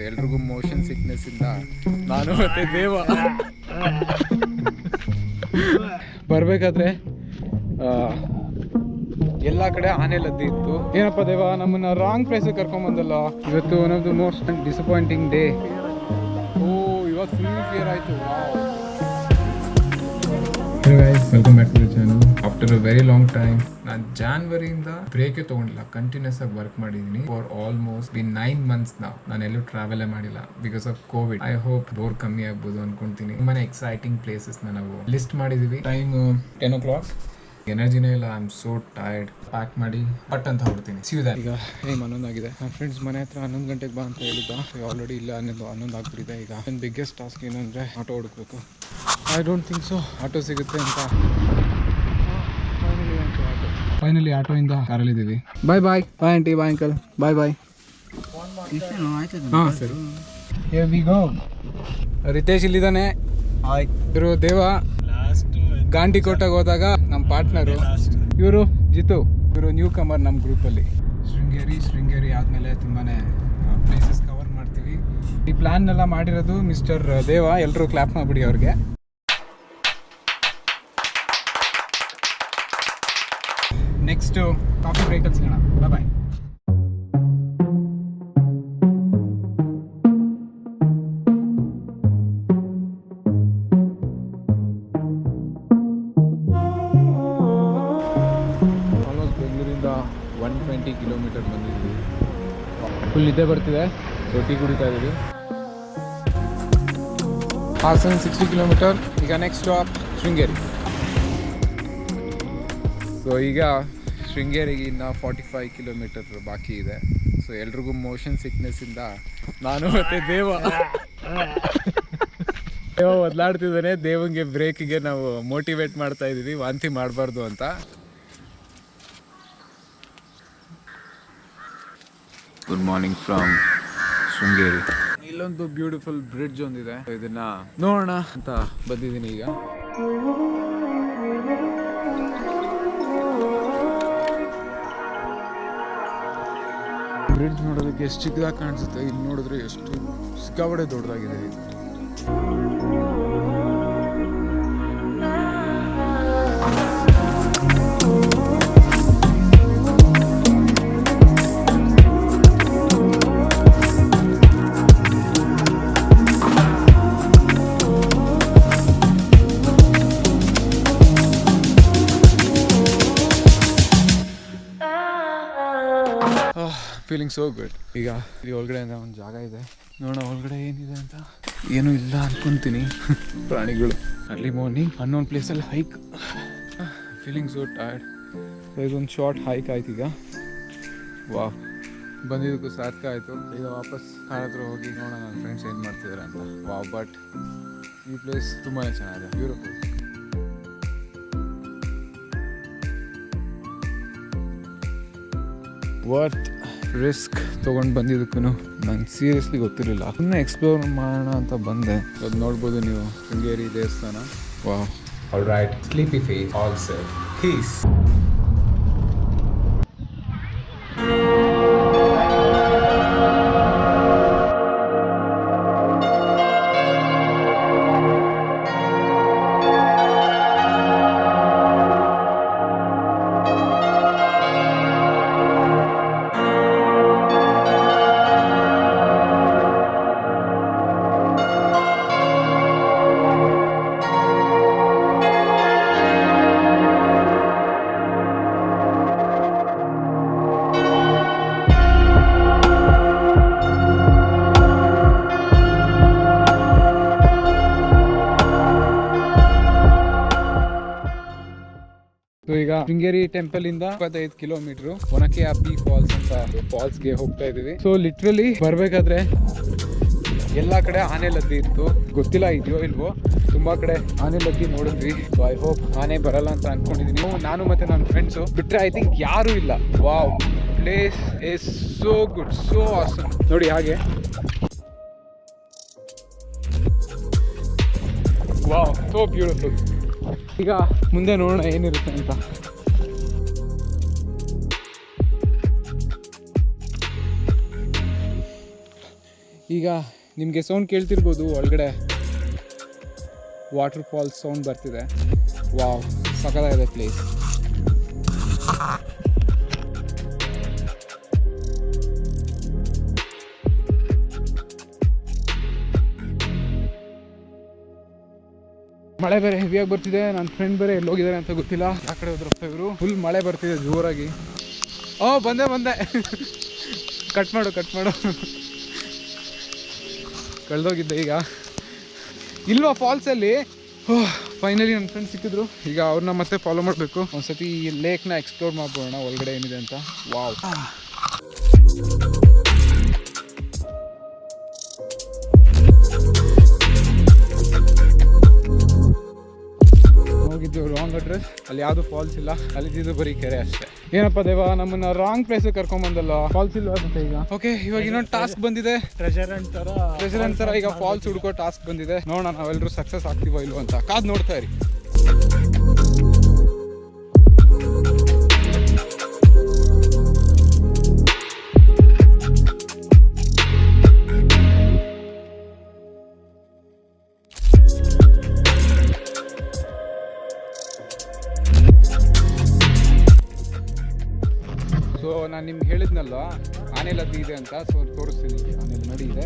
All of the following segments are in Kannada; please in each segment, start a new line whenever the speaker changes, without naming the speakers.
ಎಲ್ರಿಗೂ ಮೋಷನ್ ಸಿಕ್ನೆಸ್ ಇಂದ ನಾನು ಮತ್ತೆ ದೇವ ಬರ್ಬೇಕಾದ್ರೆ ಎಲ್ಲ ಕಡೆ ಆನೆ ಲದ್ದಿ ಇತ್ತು. ಏನಪ್ಪ ದೇವ, ನಮ್ಮನ್ನ ರಾಂಗ್ ಪ್ಲೇಸ್ ಕರ್ಕೊಂಬಂದಲ್ಲ. ಇವತ್ತು one of the most disappointing day. ಇವತ್ತು ಫುಲ್ ಕ್ಲಿಯರ್ ಆಯ್ತು. Welcome back to the channel. After a very long time ನಾನು ಜಾನ್ವರಿಯಿಂದ ಬ್ರೇಕ್ ತಗೊಂಡಿಲ್ಲ, ಕಂಟಿನ್ಯೂಸ್ ಆಗಿ ವರ್ಕ್ ಮಾಡಿದ್ದೀನಿ ಫಾರ್ ಆಲ್ಮೋಸ್ಟ್ ಬಿನ್ 9 months ನಾವು. ನಾನು ಎಲ್ಲೂ ಟ್ರಾವೆಲ್ ಮಾಡಿಲ್ಲ because of Covid. I hope bore ಕಮ್ಮಿ ಆಗ್ಬೋದು ಅನ್ಕೊಂತೀನಿ. ತುಂಬಾನೇ ಎಕ್ಸೈಟಿಂಗ್ ಪ್ಲೇಸಸ್ ನಾವು ಲಿಸ್ಟ್ ಮಾಡಿದೀವಿ. Time 10 o'clock. ಎನರ್ಜಿನೇ ಇಲ್ಲ. I am so tired. Pack ಮಾಡಿ ಪಟ್ ಅಂತ ಹೊಡ್ತೀನಿ. ಈಗ ಟೈಮ್ 11 ಆಗಿದೆ. ನನ್ನ ಫ್ರೆಂಡ್ಸ್ ಮನೆ ಹತ್ರ 11 ಗಂಟೆಗೆ ಬಾ ಅಂತ ಹೇಳಿದ್ದ. ಆಲ್ರೆಡಿ ಇಲ್ಲ 11 ಆಗ್ಬಿಟ್ಟಿದೆ. ಈಗ ನನ್ನ ಬಿಗ್ಗೆಸ್ಟ್ ಟಾಸ್ಕ್ ಏನು ಅಂದರೆ ಆಟೋ ಹುಡುಕ್ಬೇಕು. I don't think so auto ಸಿಗುತ್ತೆ ಅಂತ. ಫೈನಲಿ ಆಟೋಯಿಂದ ಕಾರಲ್ಲಿದ್ದೀವಿ. Bye bye bye aunty, bye uncle, bye bye. ಹಾಂ ಸರಿ. Here we go. ರಿತೇಶ್ ಇಲ್ಲಿದ್ದಾನೆ. ಇವರು ದೇವ ಗಾಂಡಿಕೋಟೆಗೆ ಹೋದಾಗ ನಮ್ಮ ಪಾರ್ಟ್ನರು. ಇವರು ಜಿತು. ಇವರು ನ್ಯೂ ಕಮರ್ ನಮ್ಮ ಗ್ರೂಪಲ್ಲಿ. ಶೃಂಗೇರಿ ಆದಮೇಲೆ ತುಂಬಾ ಪ್ಲೇಸಸ್ ಕವರ್ ಮಾಡ್ತೀವಿ. ಈ ಪ್ಲ್ಯಾನ್ನೆಲ್ಲ ಮಾಡಿರೋದು ಮಿಸ್ಟರ್ ದೇವ. ಎಲ್ಲರೂ ಕ್ಲಾಪ್ ಮಾಡಿಬಿಡಿ ಅವ್ರಿಗೆ. ನೆಕ್ಸ್ಟು ಕಾಫಿ ಬ್ರೇಕಲ್ಲಿ ಸಿಗೋಣ. ಬಾಯ್ ಬಾಯ್. ಬೆಂಗಳೂರಿಂದ 120 ಕಿಲೋಮೀಟರ್ ಬಂದಿದ್ವಿ. ಫುಲ್ ನಿದ್ದೆ ಬರ್ತಿದೆ. ಟೀ ಕುಡಿತಾ ಇದ್ದೀವಿ. ಹಾಸನ 60 ಕಿಲೋಮೀಟರ್. ಈಗ ನೆಕ್ಸ್ಟ್ ಸ್ಟಾಪ್ ಶೃಂಗೇರಿ. ಸೊ ಈಗ ಶೃಂಗೇರಿಗೆ ಇನ್ನು 45 ಕಿಲೋಮೀಟರ್ ಬಾಕಿ ಇದೆ. ಸೊ ಎಲ್ರಿಗೂ ಮೋಷನ್ ಸಿಕ್ನೆಸ್ಸಿಂದ ನಾನು ಮತ್ತು ದೇವ ಬದಲಾಡ್ತಿದ್ದಾನೆ. ದೇವಂಗೆ ಬ್ರೇಕಿಗೆ ನಾವು ಮೋಟಿವೇಟ್ ಮಾಡ್ತಾ ಇದ್ದೀವಿ, ವಾಂತಿ ಮಾಡಬಾರ್ದು ಅಂತ. Good morning from Sringeri. ಇಲ್ಲೊಂದು ಬ್ಯೂಟಿಫುಲ್ ಬ್ರಿಡ್ಜ್ ಒಂದಿದೆ, ಇದನ್ನ ನೋಡೋಣ ಅಂತ ಬಂದಿದ್ದೀನಿ. ಈಗ ಬ್ರಿಡ್ಜ್ ನೋಡೋದಕ್ಕೆ ಎಷ್ಟು ಚಿಕ್ಕದಾಗಿ ಕಾಣಿಸುತ್ತೆ, ಇಲ್ಲಿ ನೋಡಿದ್ರೆ ಎಷ್ಟು ಸಿಕ್ಕಾಪಟ್ಟೆ ದೊಡ್ಡದಾಗಿದೆ. Feeling so good. ಈಗ ಇಲ್ಲಿ ಒಳಗಡೆ ಒಂದು ಜಾಗ ಇದೆ, ನೋಡೋಣ ಒಳಗಡೆ ಏನಿದೆ ಅಂತ. ಏನೂ ಇಲ್ಲ ಅನ್ಕೊಂತೀನಿ. ಪ್ರಾಣಿಗಳು. ಅರ್ಲಿ ಮಾರ್ನಿಂಗ್ ಅನ್ನೊಂದು ಪ್ಲೇಸಲ್ಲಿ ಹೈಕ್. Feeling so tired. ಇದೊಂದು ಶಾರ್ಟ್ ಹೈಕ್ ಆಯ್ತು. ಈಗ ವಾಹ್, ಬಂದಿದ್ದಕ್ಕೂ ಸಾರ್ಥಕ ಆಯಿತು. ಈಗ ವಾಪಸ್ ಕಾರ್ ಹತ್ರ ಹೋಗಿ ನೋಡೋಣ ನನ್ನ ಫ್ರೆಂಡ್ಸ್ ಏನು ಮಾಡ್ತಿದ್ದಾರೆ ಅಂತ. ವಾವ್, ಬಟ್ ಈ ಪ್ಲೇಸ್ ತುಂಬಾ ಚೆನ್ನಾಗಿದೆ, ಬ್ಯೂಟಿಫುಲ್. ವರ್ತ್ ರಿಸ್ಕ್ ತೊಗೊಂಡು ಬಂದಿದ್ದಕ್ಕೂ ನಂಗೆ ಸೀರಿಯಸ್ಲಿ ಗೊತ್ತಿರಲಿಲ್ಲ. ಸುಮ್ಮನೆ ಎಕ್ಸ್ಪ್ಲೋರ್ ಮಾಡೋಣ ಅಂತ ಬಂದೆ. ಅದು ನೋಡ್ಬೋದು ನೀವು, ಶೃಂಗೇರಿ ದೇವಸ್ಥಾನ. Wow. All right, sleepy face all set. Peace. So ಈಗ ಶೃಂಗೇರಿ ಟೆಂಪಲ್ ಇಂದ 25 ಕಿಲೋಮೀಟರ್ ಒನಕೆ ಅಬ್ಬಿ ಫಾಲ್ಸ್ ಅಂತ ಫಾಲ್ಸ್ಗೆ ಹೋಗ್ತಾ ಇದೀವಿ. ಸೊ ಲಿಟ್ರಲಿ ಬರ್ಬೇಕಾದ್ರೆ ಎಲ್ಲಾ ಕಡೆ ಆನೆ ಲದ್ದಿ ಇತ್ತು. ಗೊತ್ತಿಲ್ಲ ಇದೆಯೋ ಇಲ್ವೋ, ತುಂಬಾ ಕಡೆ ಆನೆ ಲದ್ದಿ ನೋಡಿದ್ವಿ. ಸೊ ಐ ಹೋಪ್ ಆನೆ ಬರಲ್ಲ ಅಂತ ಅನ್ಕೊಂಡಿದೀನಿ. ನಾನು ಮತ್ತೆ ನನ್ನ ಫ್ರೆಂಡ್ಸು ಬಿಟ್ರೆ ಐ ಥಿಂಕ್ ಯಾರು ಇಲ್ಲ. Wow, place is so good, so awesome. ನೋಡಿ ಹಾಗೆ, ವಾವ್, ಸೋ ಬ್ಯೂಟಿಫುಲ್. ಈಗ ಮುಂದೆ ನೋಡೋಣ ಏನಿರುತ್ತೆ ಅಂತ.
ಈಗ ನಿಮಗೆ ಸೌಂಡ್ ಕೇಳ್ತಿರ್ಬೋದು, ಒಳಗಡೆ ವಾಟರ್ ಫಾಲ್ಸ್ ಸೌಂಡ್ ಬರ್ತಿದೆ. ವಾವ್, ಸಖತ್ತಾಗಿದೆ ಪ್ಲೇಸ್. ಮಳೆ ಬೇರೆ ಹೆವಿಯಾಗಿ ಬರ್ತಿದೆ. ನನ್ನ ಫ್ರೆಂಡ್ ಬೇರೆ ಎಲ್ಲಿ ಹೋಗಿದ್ದಾರೆ ಅಂತ ಗೊತ್ತಿಲ್ಲ. ಆ ಕಡೆ ಹೋದ್ರಪ್ಪ ಇವರು. ಫುಲ್ ಮಳೆ ಬರ್ತಿದೆ ಜೋರಾಗಿ. ಬಂದೆ ಕಟ್ ಮಾಡು ಕಳೆದೋಗಿದ್ದೆ. ಈಗ ಇಲ್ವಾ ಫಾಲ್ಸಲ್ಲಿ? ಫೈನಲಿ ನನ್ನ ಫ್ರೆಂಡ್ ಸಿಕ್ಕಿದ್ರು. ಈಗ ಅವ್ರನ್ನ ಮತ್ತೆ ಫಾಲೋ ಮಾಡಬೇಕು. ಒಂದ್ಸತಿ ಈ ಲೇಕ್ನ ಎಕ್ಸ್ಪ್ಲೋರ್ ಮಾಡ್ಬೋಣ, ಒಳಗಡೆ ಏನಿದೆ ಅಂತ. ವಾವ್, ಹೋಗಿದ್ದು ರಾಂಗ್ ಅಡ್ರೆಸ್. ಅಲ್ಲಿ ಯಾವುದು ಫಾಲ್ಸ್ ಇಲ್ಲ, ಅಲ್ಲಿದ್ದು ಬರೀ ಕೆರೆ ಅಷ್ಟೇ. ಏನಪ್ಪ ದೇವ, ನಮ್ಮನ್ನ ರಾಂಗ್ ಪ್ಲೇಸ್ ಕರ್ಕೊಂಡ್ಬಂದಲ್ಲ. ಫಾಲ್ಸ್ ಇಲ್ಲ ಅಂತ ಈಗ. ಓಕೆ, ಇವಾಗ ಇನ್ನೊಂದು ಟಾಸ್ಕ್ ಬಂದಿದೆ. ಟ್ರೆಜರ್ ಅಂತರ ಈಗ ಫಾಲ್ಸ್ ಹುಡ್ಕೋ ಟಾಸ್ಕ್ ಬಂದಿದೆ. ನೋಡೋಣ ನಾವೆಲ್ಲರೂ ಸಕ್ಸಸ್ ಆಗ್ತೀವೋ ಇಲ್ವೋ ಅಂತ ಕಾದ್ ನೋಡ್ತಾ ಇರಿ. ಸೊ ನಾನು ನಿಮ್ಗೆ ಹೇಳಿದ್ನಲ್ಲ ಆನೆಲದ್ದಿ ಇದೆ ಅಂತ. ಸೊ ತೋರಿಸ್ತೀನಿ. ಆನೆಲ್ ನೋಡಿ ಇದೆ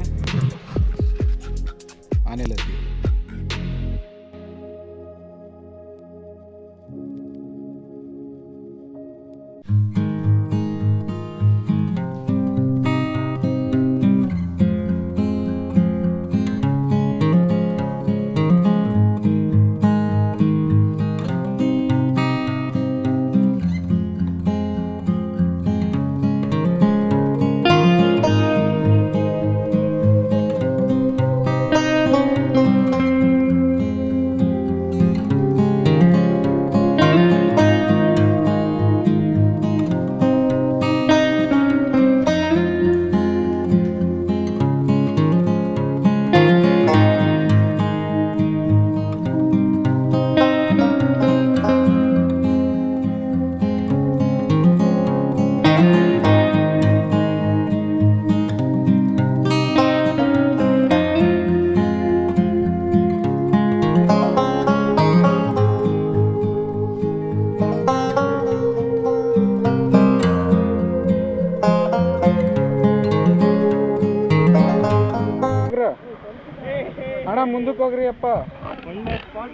ಆನೆಲದ್ದಿ. ಅಣ್ಣ ಮುಂದಕ್ಕೆ ಹೋಗ್ರಿ ಅಪ್ಪ. ಒಳ್ಳೆ ಸ್ಪಾಟ್